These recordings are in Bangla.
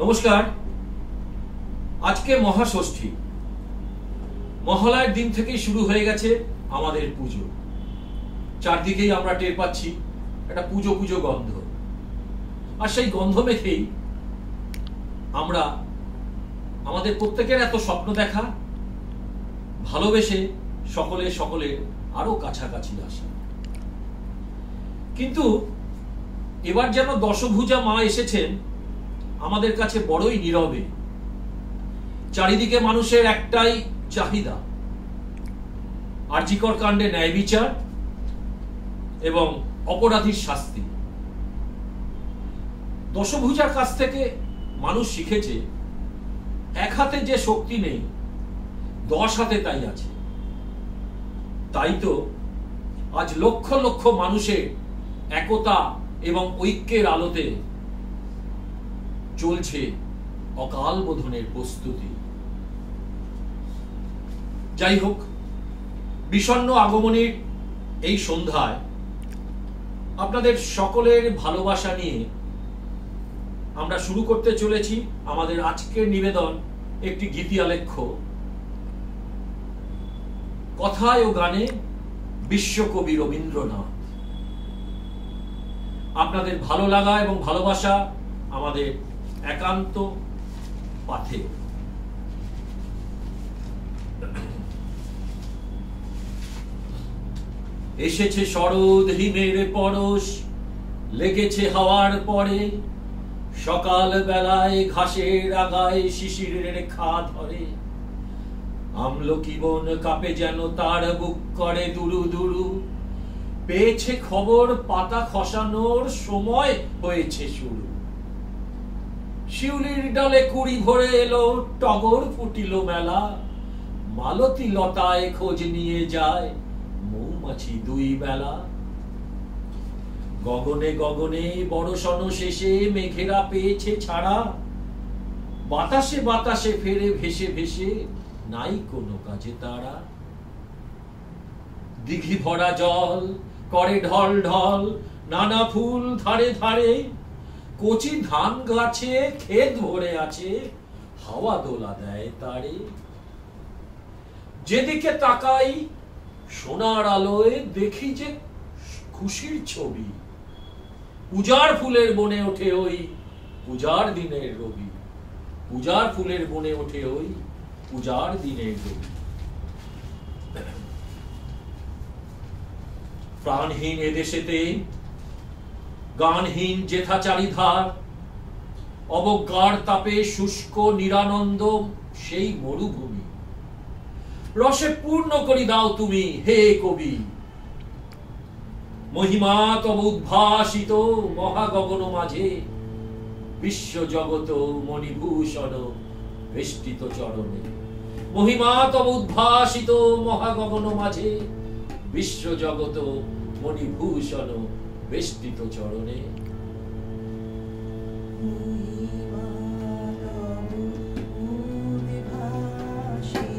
নমস্কার। আজকে মহাষষ্ঠী, মহালয়ার দিন থেকেই শুরু হয়ে গেছে আমাদের পুজো। চারদিকেই আমরা টের পাচ্ছি একটা পুজো পুজো গন্ধ, আর সেই গন্ধ মেখেই আমরা আমাদের প্রত্যেকের এত স্বপ্ন দেখা, ভালোবেসে সকলের আরো কাছাকাছি আসা। কিন্তু এবার যেন দশভুজা মা এসেছেন আমাদের কাছে বড়ই নীরবে। চারিদিকে মানুষের একটাই চাহিদা, আরজিকর কাণ্ডে ন্যায় বিচার এবং অপরাধীর শাস্তি। দশভুজার কাছ থেকে মানুষ শিখেছে এক হাতে যে শক্তি নেই, 10 হাতে তাই আছে। তাই তো আজ লক্ষ লক্ষ মানুষের একতা এবং ঐক্যের আলোতে চলছে অকাল বোধনের প্রস্তুতি। যাই হোক, বিষণ্ণ আগমনীর এই সন্ধ্যায় আপনাদের সকলের ভালোবাসা নিয়ে আমরা শুরু করতে চলেছি আমাদের আজকের নিবেদন, একটি গীতি আলেখ্য, কথায় ও গানে বিশ্বকবি রবীন্দ্রনাথ। আপনাদের ভালো লাগা এবং ভালোবাসা আমাদের একান্ত পাথে। এসেছে শরৎ হিমের পরশ, লেগেছে হাওয়ার পরে, সকাল বেলায় ঘাসের আগায় শিশিরের খা ধরে। আমলকি বন কাঁপে যেন তার বুক করে দুরু দুরু, পেয়েছে খবর পাতা খসানোর সময় হয়েছে শুরু। শিউলির ডালে কুড়ি ভরে এলো, টগর ফুটিল মেলা, মালতী লতায় খোঁজ নিয়ে যায় মৌমাছি দুই বেলা। গগনে গগনে বড়সন শেষে মেঘেরা পেয়েছে ছাড়া, বাতাসে বাতাসে ফেরে ভেসে ভেসে নাই কোনো কাজে তারা। দিঘি ভরা জল করে ঢল ঢল, নানা ফুল ধারে ধারে, কচি ধান গাছে ক্ষেত ভরে আছে, হাওয়া দোলা দেয় তারে। যেদিকে তাকাই সোনার আলোয় দেখি যে খুশির ছবি, পূজার ফুলের বনে ওঠে ওই পূজার দিনের রবি। পূজার ফুলের বনে ওঠে ওই পূজার দিনের রবি। প্রাণহীন এদেশেতে গানহীন যেথা চারিধার, অবজ্ঞার তাপে শুষ্ক নিরানন্দ সেই মরুভূমি। রসে পূর্ণ করি দাও তুমি হে কবি, মহিমা তব উদ্ভাসিত মহাগগন মাঝে, বিশ্ব জগত মণিভূষণ বেষ্টিত চরণে। মহিমা তব উদ্ভাসিত মহাগগন মাঝে, বিশ্ব জগত মণিভূষণ বেষ্টিত চরণে। Shri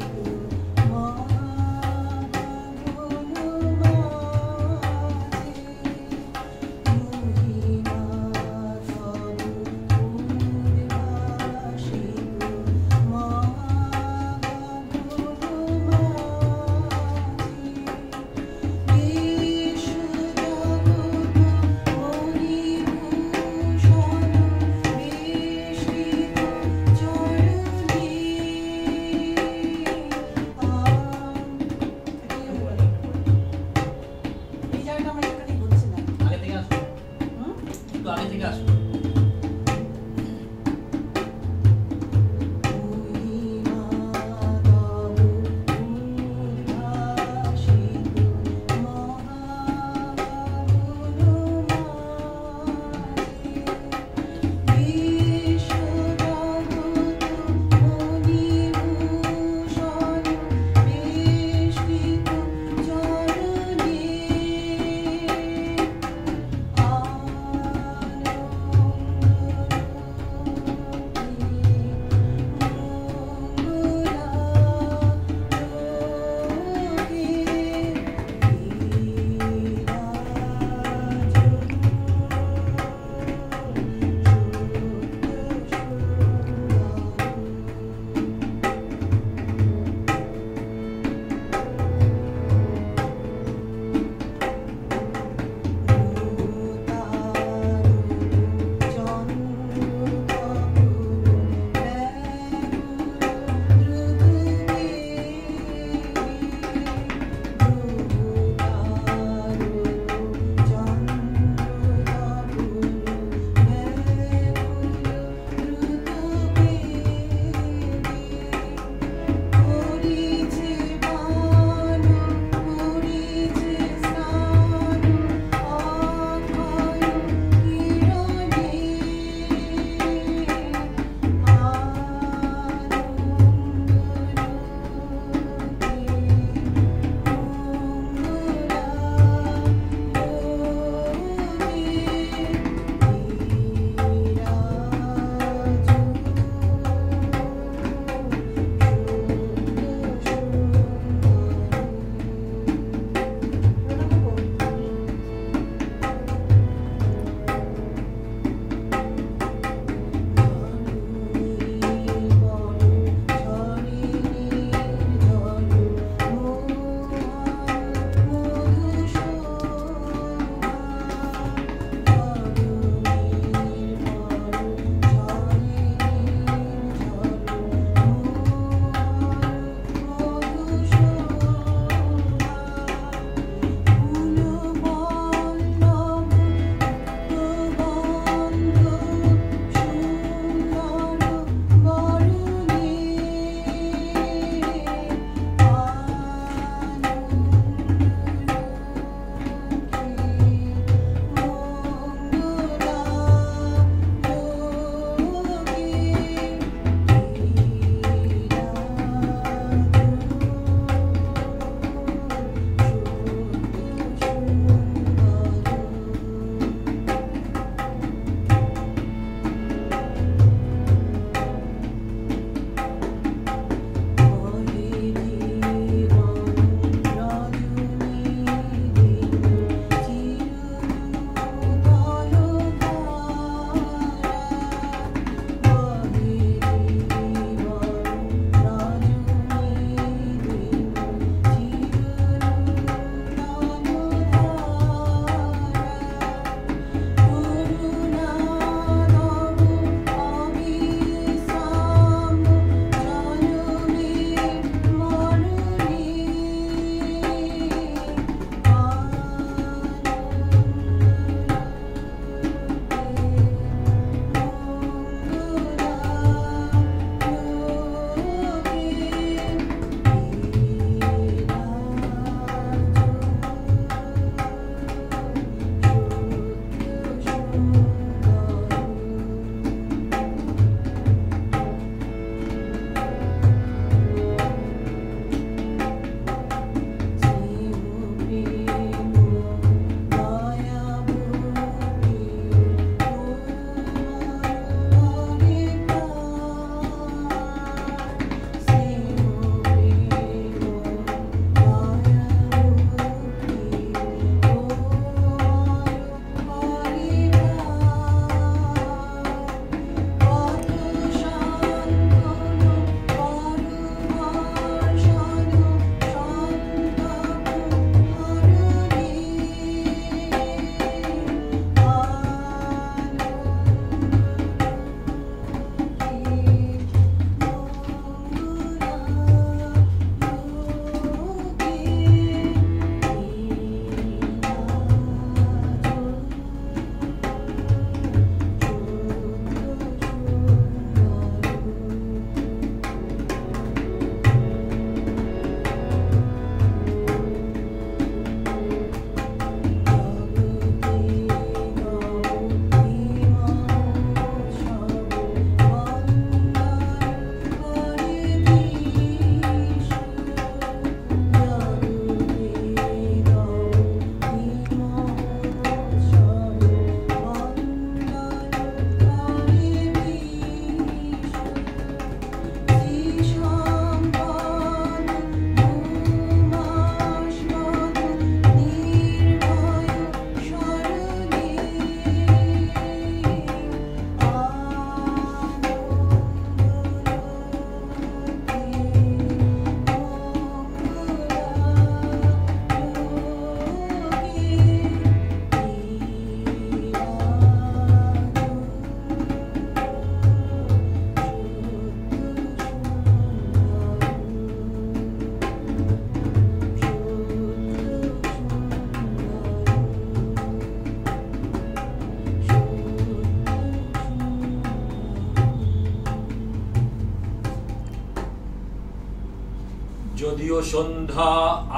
যদিও সন্ধ্যা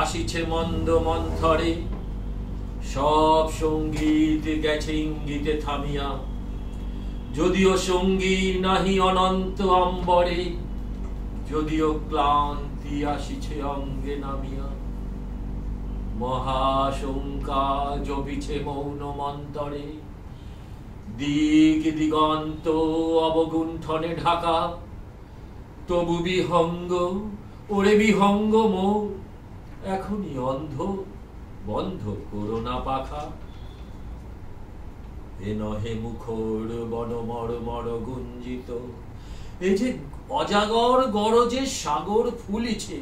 আসিছে মন্দ মন্থরে, সব সঙ্গীত গেছে ইঙ্গিতে থামিয়া। যদিও সঙ্গী নাহি অনন্ত অম্বরে, যদিও ক্লান্তি আসিছে অঙ্গে নামিয়া। মহাশঙ্কা জপিছে মৌন মন্তরে, দিক দিগন্ত অবগুণ্ঠনে ঢাকা। তবু বিহঙ্গ, ওরে বিহঙ্গ মোর, এখনই অন্ধ, বন্ধ করোনা পাখা। এ নহে মুখর বনমর মর গুঞ্জিত, এই যে অজাগর গরজে সাগর ফুলিছে।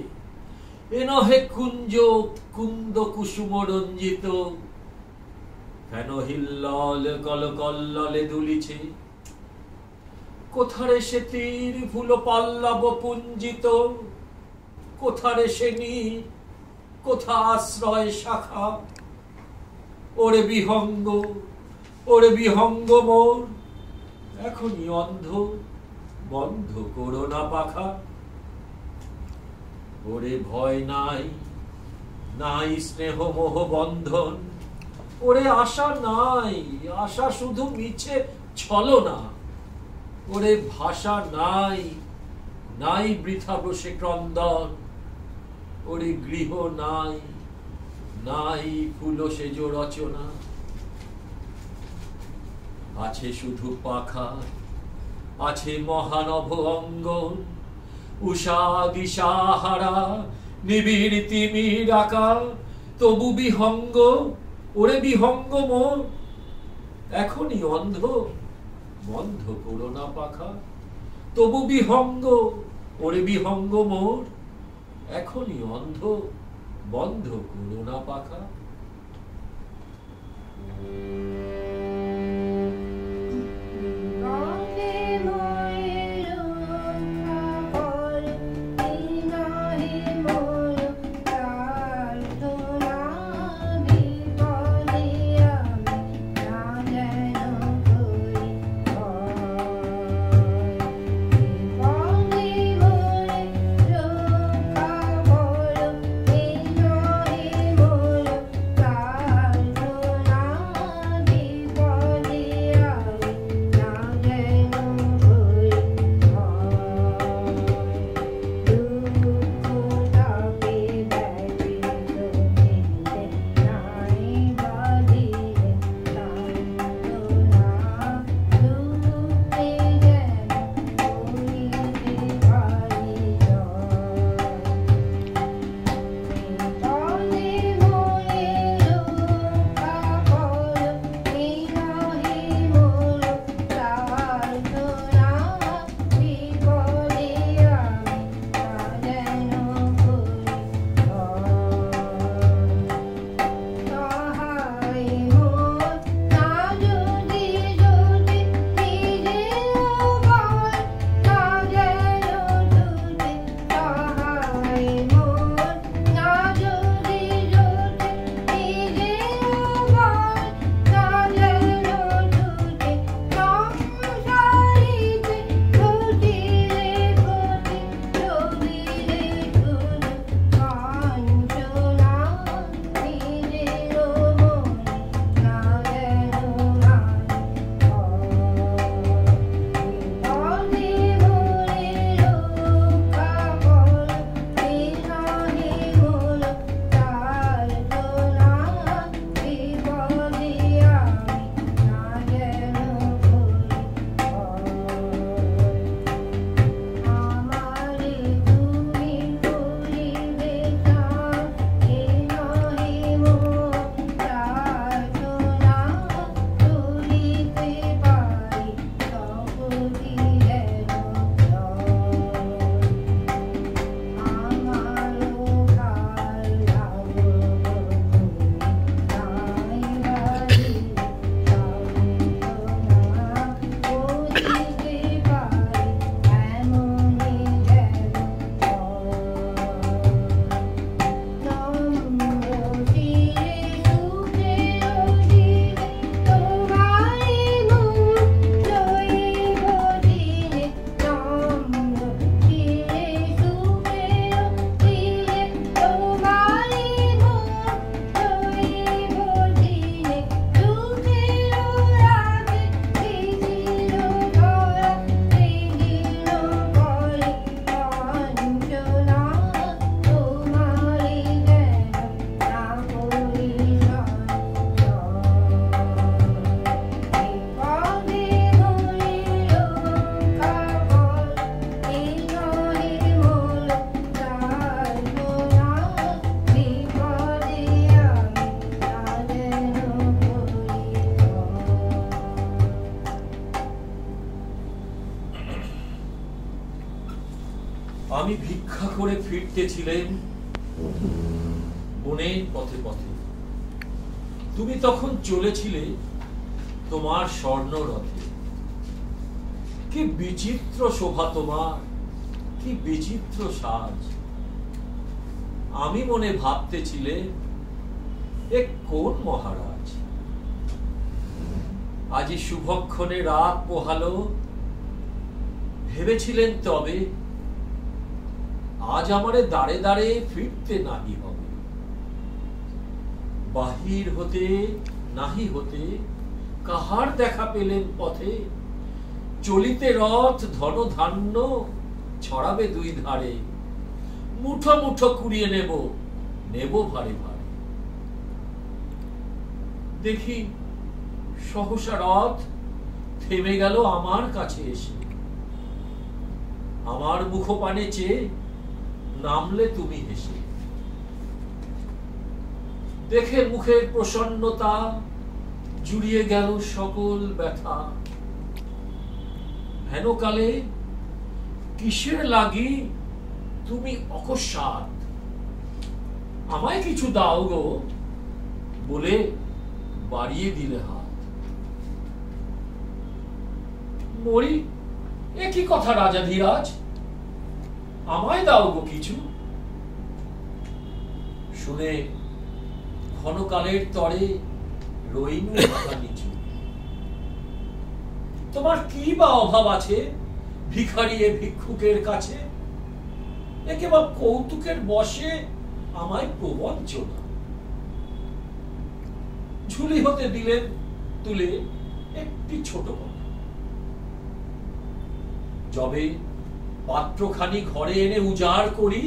এ নহে কুঞ্জ কুন্দ কুসুম রঞ্জিত, হেন হিল্লল কলকল্ললে দুলিছে। কোথারে সে তীর ফুল পল্লব পুঞ্জিত, কোথারে সে নীর, কোথা আশ্রয় শাখা। ওরে বিহঙ্গ, ওরে বিহঙ্গ মোর, এখনই অন্ধ, বন্ধ করোনা পাখা। ওরে ভয় নাই, নাই স্নেহ মোহ বন্ধন। ওরে আশা নাই, আশা শুধু মিছে ছলনা। ওরে ভাষা নাই, নাই বৃথা বসে ক্রন্দন। ওরে গৃহ নাই, নাই ফুল সেজ রচনা। আছে শুধু পাখা, আছে মহানভ অঙ্গন। উষা দিশাহারা নিবিড় তিমির আকা। তবু বিহঙ্গ, ওরে বিহঙ্গ মোর, এখনই অন্ধ, বন্ধ করোনা পাখা। তবু বিহঙ্গ, ওরে বিহঙ্গ মোর, এখনই অন্ধ, বন্ধ করোনা পাখা। আমি ভিক্ষা করে ফিরতেছিলেন বনের পথে পথে। তুমি তখন চলেছিলে তোমার স্বর্ণ রথে। কি বিচিত্র শোভা তোমার, কি বিচিত্র সাজ। আমি মনে ভাবতেছিলে এ কোন মহারাজ। আজি শুভক্ষণে রাত পোহালো, ভেবেছিলেন তবে আজ আমারে দাঁড়ে দাঁড়ে ফিরতে নাহি হবে। বাহির হতে নাহি হতে কাহার দেখা পেলেন পথে। চলিতে রথ ধন ধান্য ছড়াবে দুই ধারে। মুঠো মুঠো কুড়িয়ে নেব, নেব ভারে ভারে। দেখি সহসা রথ থেমে গেল আমার কাছে এসে। আমার মুখপানে চেয়ে নামলে তুমি হেসে। দেখে মুখের প্রসন্নতা জুড়িয়ে গেল সকল ব্যথা। হেনকালে কিসের লাগি তুমি অকস্মাৎ আমায় কিছু দাও গো বলে বাড়িয়ে দিলে হাত। মরি, এ কি কথা রাজাধিরাজ, আমায় দাও গো কিছু। শুনে ক্ষণকালের তরে রইনু মাথা নিচু। তোমার কি বা অভাব আছে ভিখারি এ ভিক্ষুকের কাছে। এ কেবল কৌতুকের বশে আমায় প্রবঞ্চনা। ঝুলি হতে দিলেন তুলে একটি ছোট কথা। যবে পাত্রখানি ঘরে এনে উজাড় করি,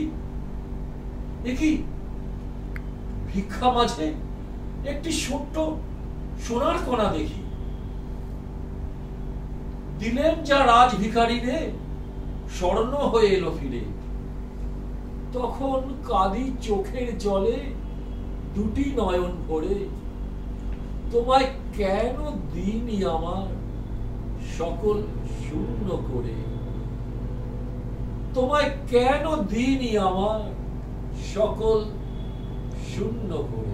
দেখি ভিক্ষা মাঝে একটি ছোট্ট সোনার কণা দেখি। দিলেন যা রাজ ভিখারি রে, স্বর্ণ হয়ে এলো ফিরে। তখন কাঁদি চোখের জলে দুটি নয়ন ভরে। তোমায় কেন দিইনি আমার সকল শূন্য করে। তোমায় কেন দিইনি আমার সকল শূন্য করে।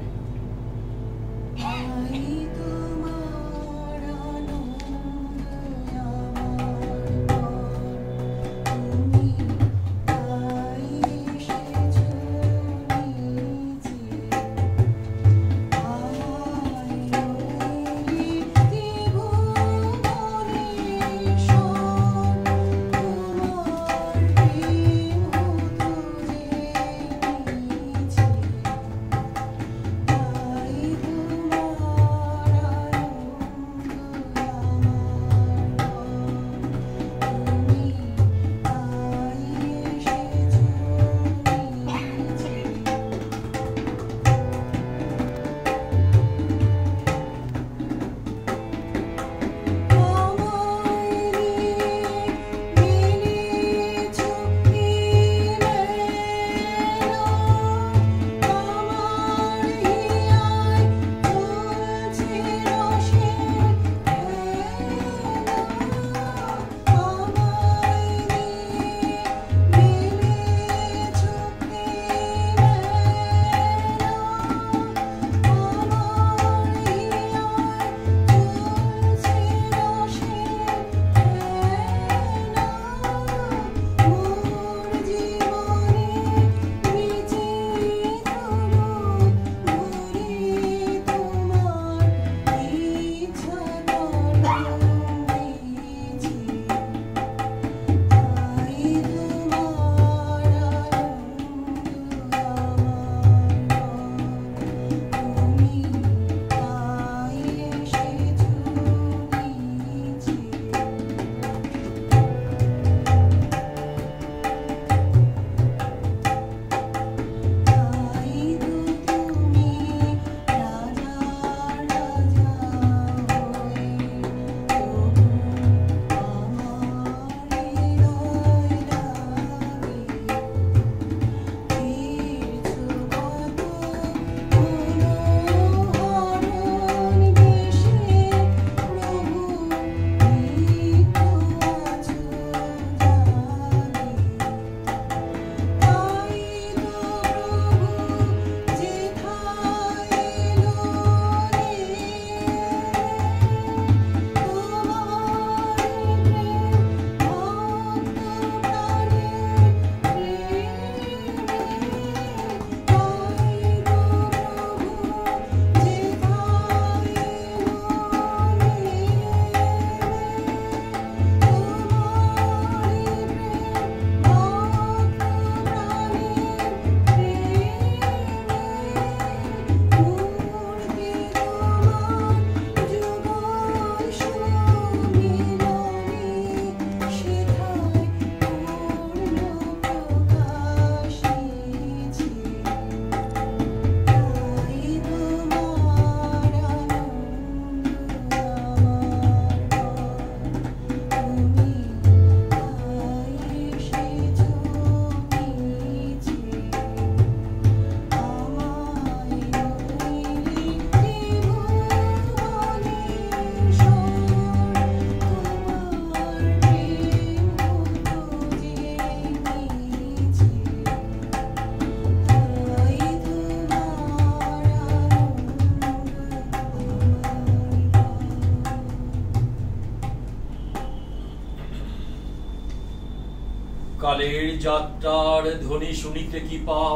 কালের যাত্রার ধ্বনি শুনিতে কি পাও,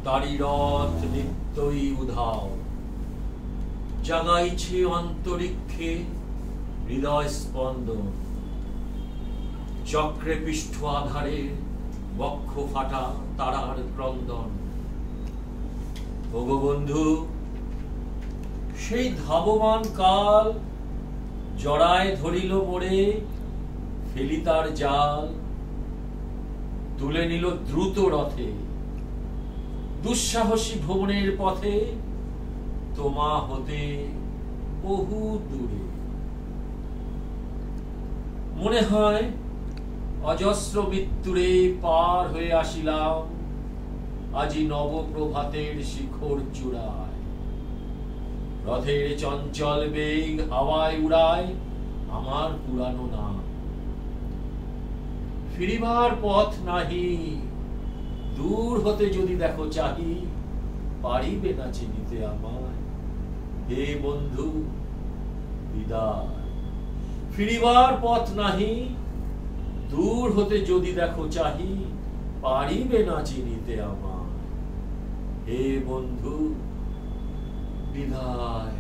তারি রথ নিত্যই উধাও, জাগাইছে অন্তরিক্ষে হৃদয় স্পন্দন, চক্রে পৃষ্ঠ আধারে বক্ষ ফাটা তারার ক্রন্দন। ওগো বন্ধু, সেই ধাবমান কাল জড়ায় ধরিল মোরে, ফেলি তার জাল, তুলে নিল দ্রুত রথে, দুঃসাহসী ভ্রমণের পথে, তোমা হতে বহু দূরে। মনে হয় অজস্র মৃত্যুরে পার হয়ে আসিলাম, আজি নবপ্রভাতের শিখর চূড়ায়। রথের চঞ্চল বেগ হাওয়ায় উড়ায় আমার পুরানো নাম। ফিরিবার পথ নাহি, দূর হতে যদি দেখো চাহি, পারিবে না চিনিতে আমায়। হে বন্ধু বিদায়। ফিরিবার পথ নাহি, দূর হতে যদি দেখো চাহি, পারিবে না চিনিতে আমায়। হে বন্ধু বিদায়।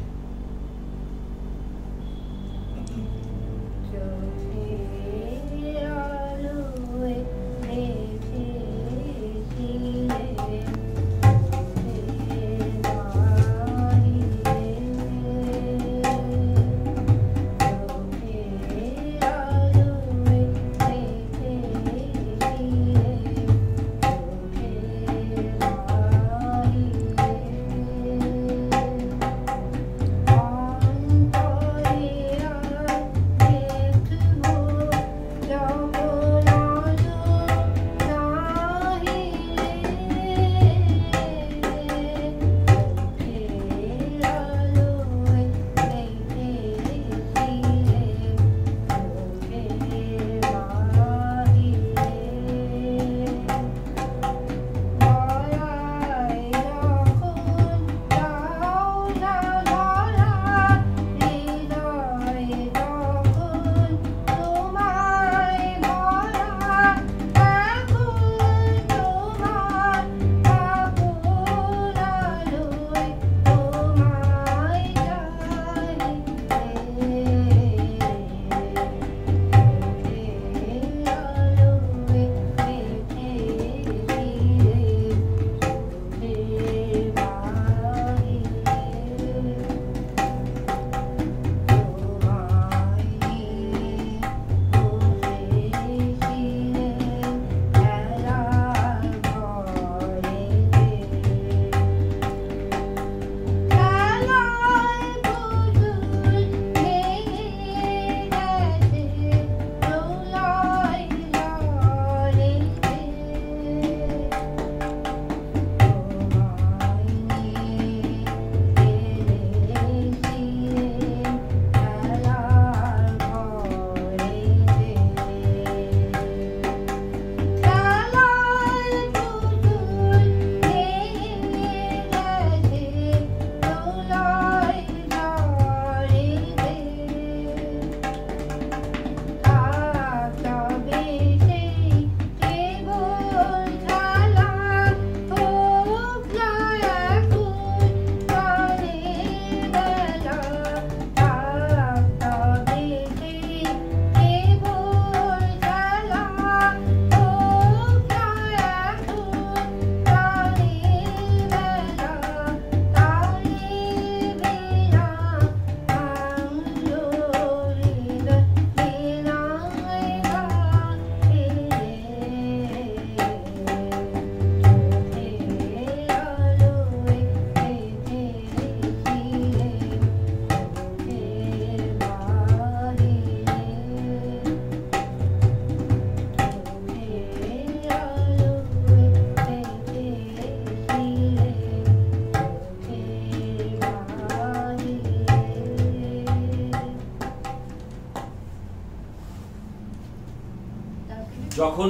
যখন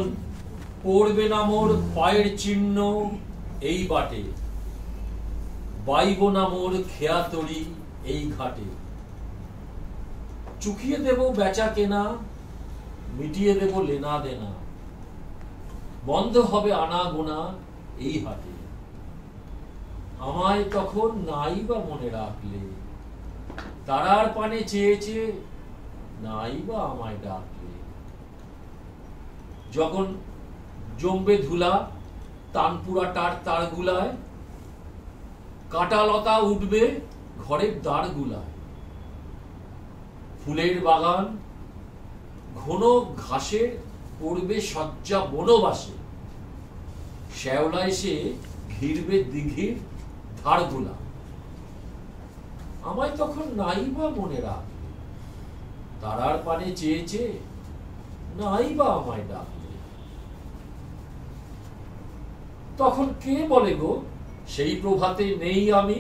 পড়বে না মোর পায়ের চিহ্ন এই বাটে, বাইব না মোর খেয়া তরি এই ঘাটে, চুকিয়ে দেব বেচা কেনা, মিটিয়ে দেব লেনা দেনা, বন্ধ হবে আনাগোনা এই হাটে। আমায় তখন নাই বা মনে রাখলে, তারার পানে চেয়েছে নাই বা আমায় ডাকলে। যখন জমবে ধুলা তানপুরা তারগুলায়, কাঁটা লতা উঠবে ঘরের দ্বারগুলায়। ফুলের বাগান ঘন ঘাসের পড়বে শয্যা বনবাসে, শ্যাওলা এসে ঘিরবে দিঘির ধারগুলা। আমায় তখন নাই বা মনে রাখলে, তারার পানে চেয়েছে নাই বা আমায় ডাকলে। তখন কে বলে গো সেই প্রভাতে নেই আমি,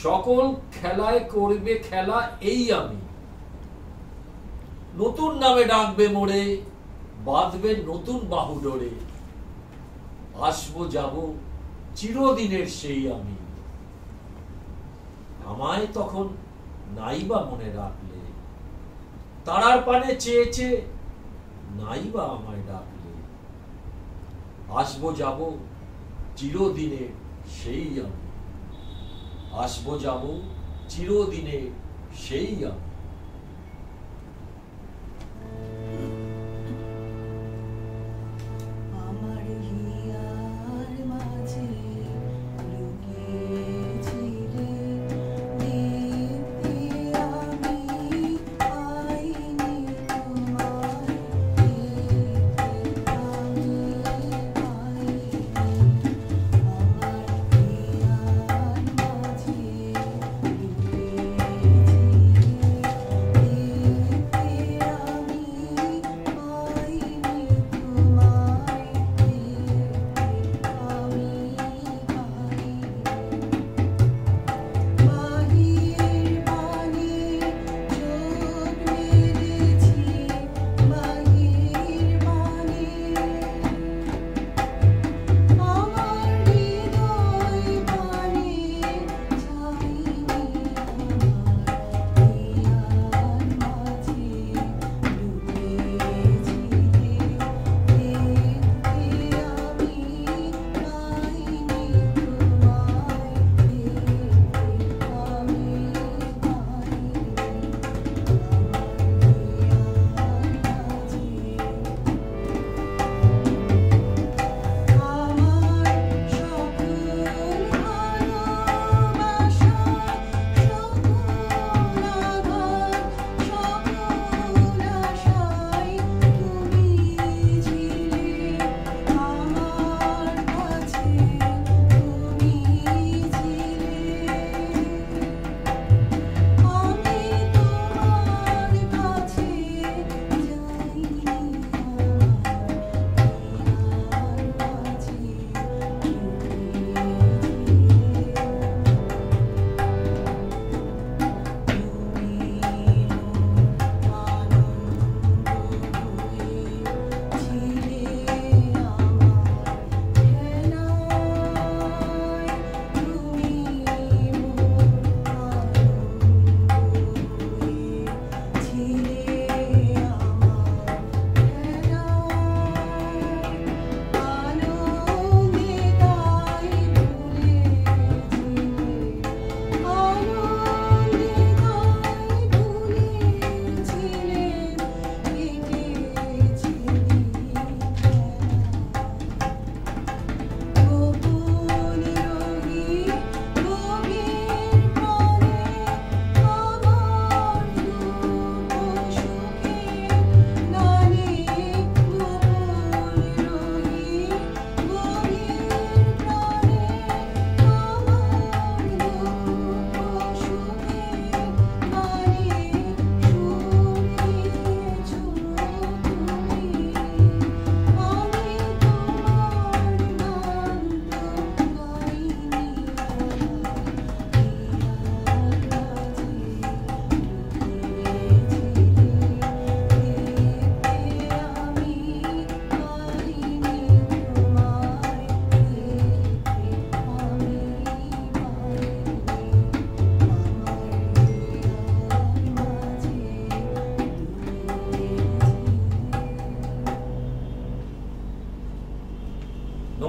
সকল খেলায় করবে খেলা এই আমি। নতুন নামে ডাকবে মোড়ে, বাঁধবে নতুন বাহু ডোরে, আসবো যাব চিরদিনের সেই আমি। আমায় তখন নাই বা মনে রাখলে, তারার পানে চেয়েছে নাই বা আমায় ডাকলে। আসবো যাব চিরদিনের সেই আমি, আসবো যাব চিরদিনের সেই আমি।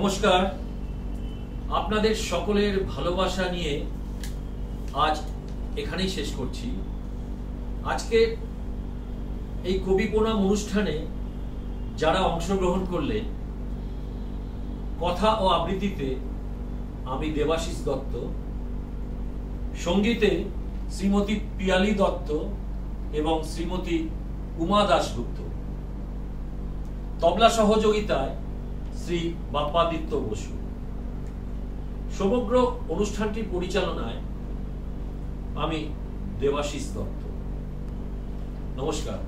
নমস্কার, আপনাদের সকলের ভালোবাসা নিয়ে আজ এখানেই শেষ করছি। আজকে এই কবি প্রণাম অনুষ্ঠানে যারা অংশগ্রহণ করলে, কথা ও আবৃত্তিতে আমি দেবাশিস দত্ত, সঙ্গীতে শ্রীমতী পিয়ালি দত্ত এবং শ্রীমতী উমা দাশগুপ্ত, তবলা সহযোগিতায় শ্রী বাপ্পাদিত্য বসু, সমগ্র অনুষ্ঠানটির পরিচালনায় আমি দেবাশিস দত্ত। নমস্কার।